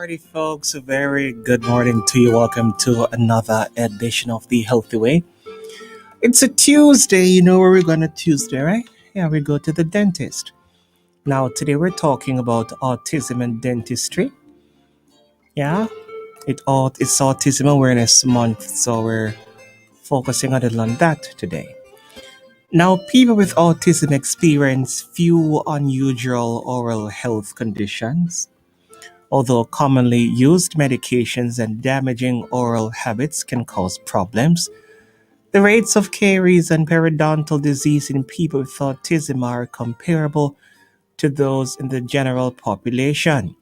Alrighty, folks, a very good morning to you. Welcome to another edition of The Healthy Way. It's a Tuesday, you know where we're going to Tuesday, right? Yeah, we go to the dentist. Now, today we're talking about autism and dentistry. Yeah, it's Autism Awareness Month, so we're focusing a little on that today. Now, people with autism experience few unusual oral health conditions. Although commonly used medications and damaging oral habits can cause problems, the rates of caries and periodontal disease in people with autism are comparable to those in the general population.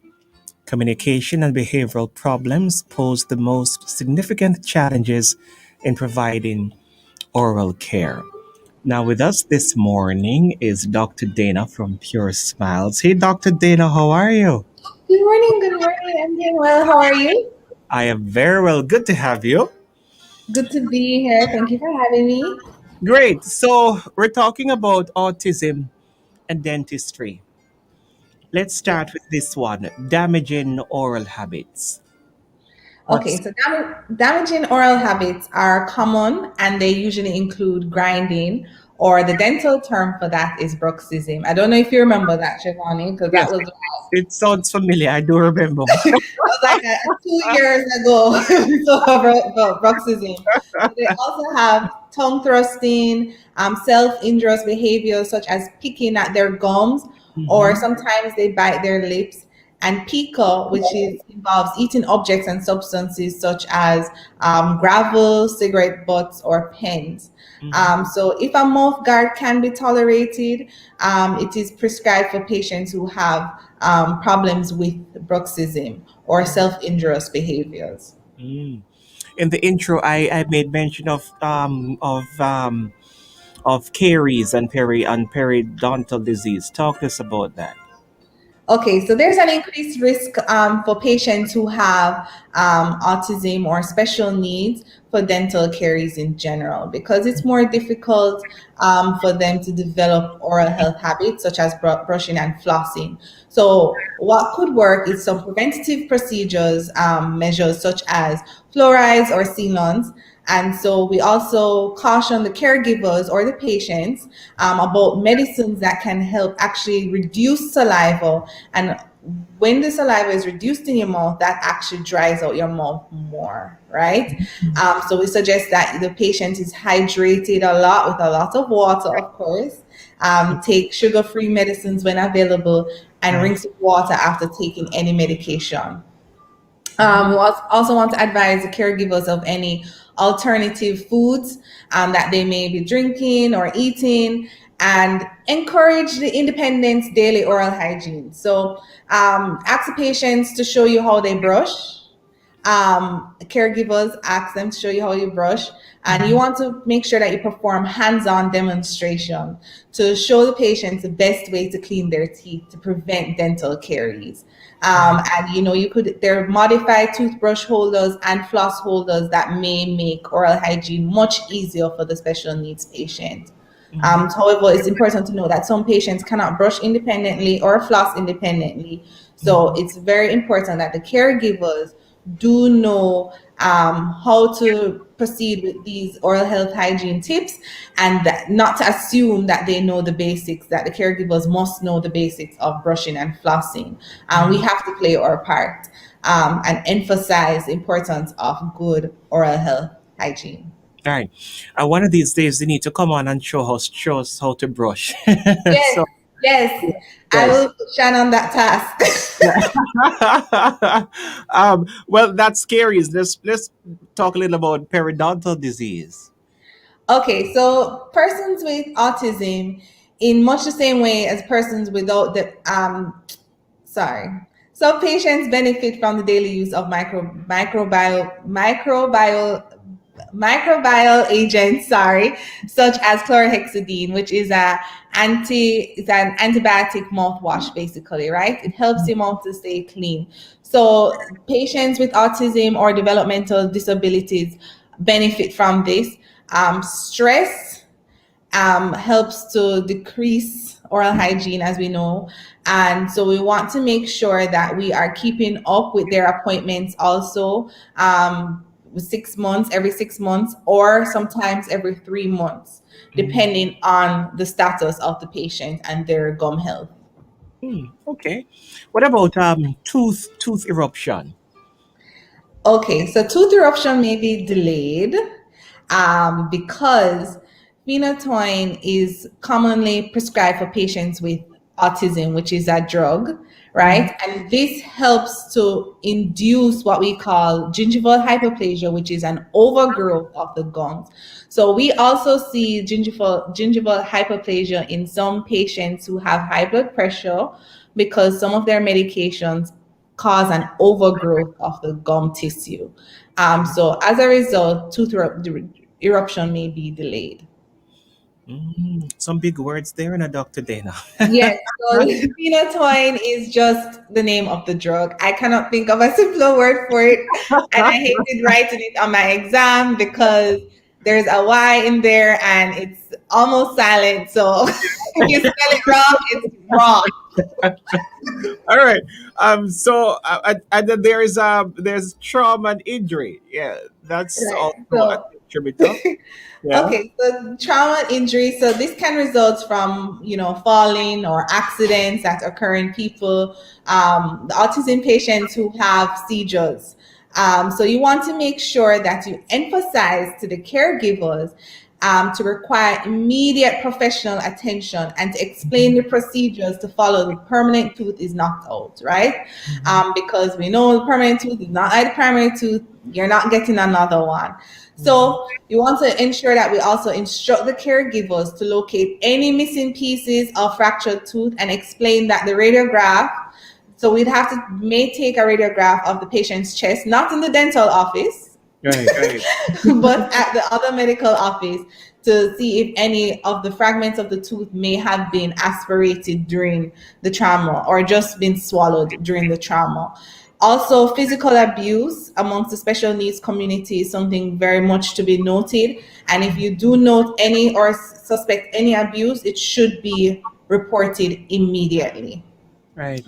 Communication and behavioral problems pose the most significant challenges in providing oral care. Now, with us this morning is Dr. Dayna from Pure Smiles. Hey, Dr. Dayna, how are you? Good morning, good morning. I'm doing well. How are you? I am very well. Good to have you. Good to be here. Thank you for having me. Great. So, we're talking about autism and dentistry. Let's Yeah. start with this one, damaging oral habits. Okay, What's so damaging oral habits are common and they usually include grinding, or the dental term for that is bruxism. I don't know if you remember that, Chevauni, because Yes, that was it sounds familiar. I do remember. like 2 years ago. So about bruxism. So they also have tongue thrusting, self-injurious behaviors such as picking at their gums, or Mhm. sometimes they bite their lips. And pica, which involves eating objects and substances such as gravel, cigarette butts, or pens. Mhm. So if a mouth guard can be tolerated, it is prescribed for patients who have problems with bruxism or self-injurious behaviors. Mm. In the intro, I made mention of caries and periodontal disease. Talk to us about that. Okay, so there's an increased risk for patients who have autism or special needs for dental caries in general because it's more difficult for them to develop oral health habits such as brushing and flossing. So, what could work is some preventative procedures, measures such as fluorides or sealants. And so we also caution the caregivers or the patients about medicines that can help actually reduce saliva, and when the saliva is reduced in your mouth, that actually dries out your mouth more, right? So we suggest that the patient is hydrated a lot with a lot of water, of course. Take sugar-free medicines when available, and Right. rinse with water after taking any medication. We also want to advise the caregivers of any alternative foods that they may be drinking or eating, and encourage the independent daily oral hygiene. So, ask the patients to show you how they brush. Caregivers ask them to show you how you brush, and you want to make sure that you perform hands-on demonstration to show the patients the best way to clean their teeth to prevent dental caries. Right. And there are modified toothbrush holders and floss holders that may make oral hygiene much easier for the special needs patient. Mhm. However, it's important to know that some patients cannot brush independently or floss independently. So Mhm. it's very important that the caregivers do know how to proceed with these oral health hygiene tips, and not to assume that they know the basics, that the caregivers must know the basics of brushing and flossing. We Mhm. have to play our part and emphasize the importance of good oral health hygiene. Right. One of these days, they need to come on and show us how to brush. Yes, So yes, I yes. will put Shan on that task. Well, that's scary. Let's talk a little about periodontal disease. Okay, so persons with autism, in much the same way as persons without the sorry. So patients benefit from the daily use of microbial agents, sorry, such as chlorhexidine, which is it's an antibiotic mouthwash, basically, right? It helps your mouth to stay clean. So patients with autism or developmental disabilities benefit from this. Stress helps to decrease oral hygiene, as we know. And so we want to make sure that we are keeping up with their appointments also, 6 months, every 6 months, or sometimes every 3 months, depending on the status of the patient and their gum health. Okay. What about tooth eruption? Okay, so tooth eruption may be delayed because phenytoin is commonly prescribed for patients with autism, which is a drug, right? And this helps to induce what we call gingival hyperplasia, which is an overgrowth of the gums. So we also see gingival hyperplasia in some patients who have high blood pressure because some of their medications cause an overgrowth of the gum tissue. So as a result, eruption may be delayed. Some big words there, and a Dr. Dana. Yes, so phenytoin is just the name of the drug. I cannot think of a simpler word for it. And I hated writing it on my exam because there's a Y in there and it's almost silent. So if you spell it wrong, it's wrong. All right. And then there's trauma and injury. Yeah, that's Right. also a contributor. Yeah. Okay, so trauma injury. So this can result from, falling or accidents that occur in people, the autism patients who have seizures. So you want to make sure that you emphasize to the caregivers to require immediate professional attention and to explain the procedures to follow the permanent tooth is knocked out, right? Because we know the permanent tooth is not like the primary tooth, you're not getting another one. So you want to ensure that we also instruct the caregivers to locate any missing pieces of fractured tooth and explain that the radiograph, so we'd have to may take a radiograph of the patient's chest, not in the dental office, Right. but at the other medical office to see if any of the fragments of the tooth may have been aspirated during the trauma or just been swallowed during the trauma. Also, physical abuse amongst the special needs community is something very much to be noted. And if you do note any or suspect any abuse, it should be reported immediately. Right.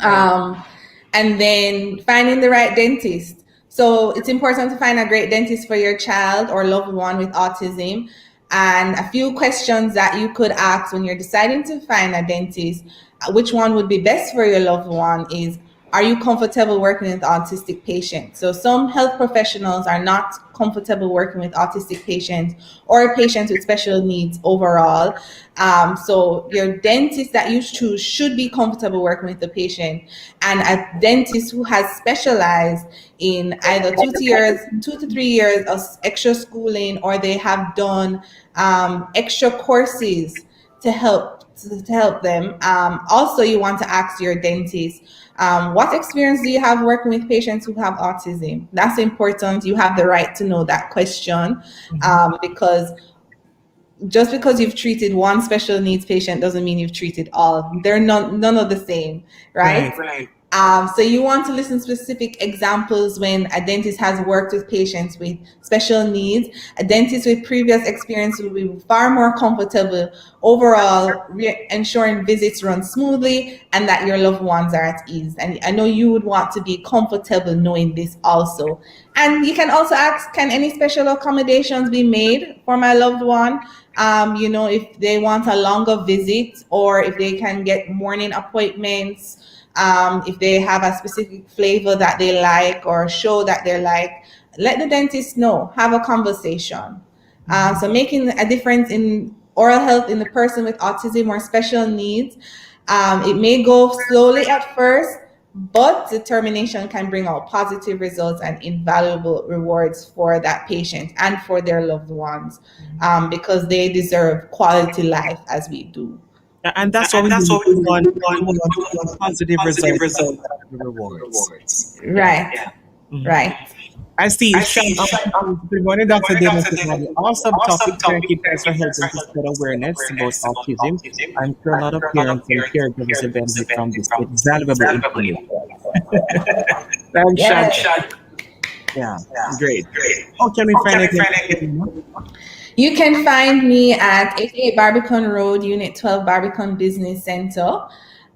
And then finding the right dentist. So it's important to find a great dentist for your child or loved one with autism. And a few questions that you could ask when you're deciding to find a dentist, which one would be best for your loved one is, are you comfortable working with autistic patients? So some health professionals are not comfortable working with autistic patients or patients with special needs overall. So your dentist that you choose should be comfortable working with the patient, and a dentist who has specialized in either 2 to 3 years of extra schooling, or they have done extra courses to help them. Also, you want to ask your dentist, what experience do you have working with patients who have autism? That's important. You have the right to know that question, because just because you've treated one special needs patient doesn't mean you've treated all. They're none of the same, right? Right. So you want to listen to specific examples when a dentist has worked with patients with special needs. A dentist with previous experience will be far more comfortable overall, ensuring visits run smoothly and that your loved ones are at ease. And I know you would want to be comfortable knowing this also. And you can also ask, can any special accommodations be made for my loved one? If they want a longer visit, or if they can get morning appointments, if they have a specific flavor that they like or show that they like, let the dentist know, have a conversation. So making a difference in oral health in the person with autism or special needs, it may go slowly at first, but determination can bring out positive results and invaluable rewards for that patient and for their loved ones, because they deserve quality life as we do. And that's what we do. We want positive results and rewards. Right. Mhm. Right. I see. Good morning, Dr. Dana. Awesome topic. Thank you guys for helping to spread awareness about autism. I'm sure a lot of parents and caregivers will benefit from this valuable information. Thanks, Yes. Shad. Yeah, great. How can we find it? You can find me at 88 Barbican Road, Unit 12, Barbican Business Center.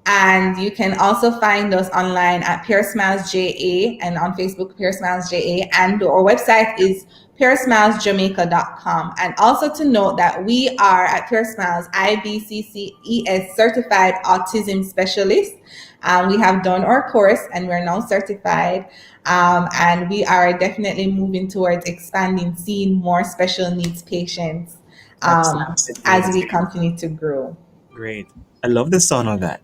And you can also find us online at Pure Smiles JA and on Facebook, Pure Smiles JA. And our website is puresmilesjamaica.com. And also to note that we are at Pure Smiles IBCCES certified autism specialist. We have done our course and we're now certified. And we are definitely moving towards expanding, seeing more special needs patients That sounds as amazing. we continue to grow. Great. I love the sound of that.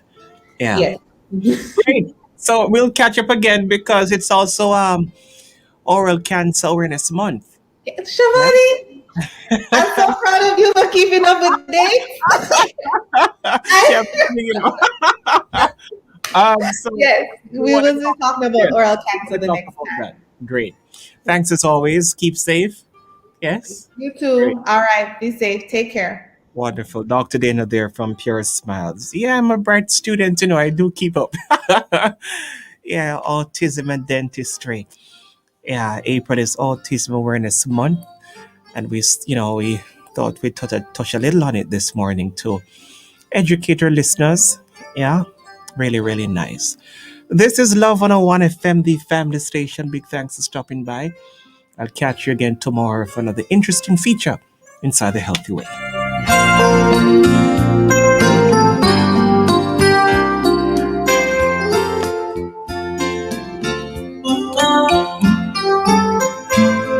Yeah. Yes. Great. So we'll catch up again because it's also Oral Cancer Awareness Month. Yeah. Chevauni, I'm so proud of you for keeping up with dates. Yeah, I, you know. So yes, we we want to will be talk. talking Yeah, about oral we cancer want to the talk next about that. time. Great. Thanks as always. Keep safe. Yes. You Great. too. All right. Be safe. Take care. Wonderful. Dr. Dana there from Pure Smiles. Yeah, I'm a bright student, I do keep up. Yeah, autism and dentistry. Yeah, April is Autism Awareness Month, and we thought we'd touch a little on it this morning to educate our listeners. Yeah, really, really nice. This is Love 101 FM, the family station. Big thanks for stopping by. I'll catch you again tomorrow for another interesting feature inside the Healthy Way.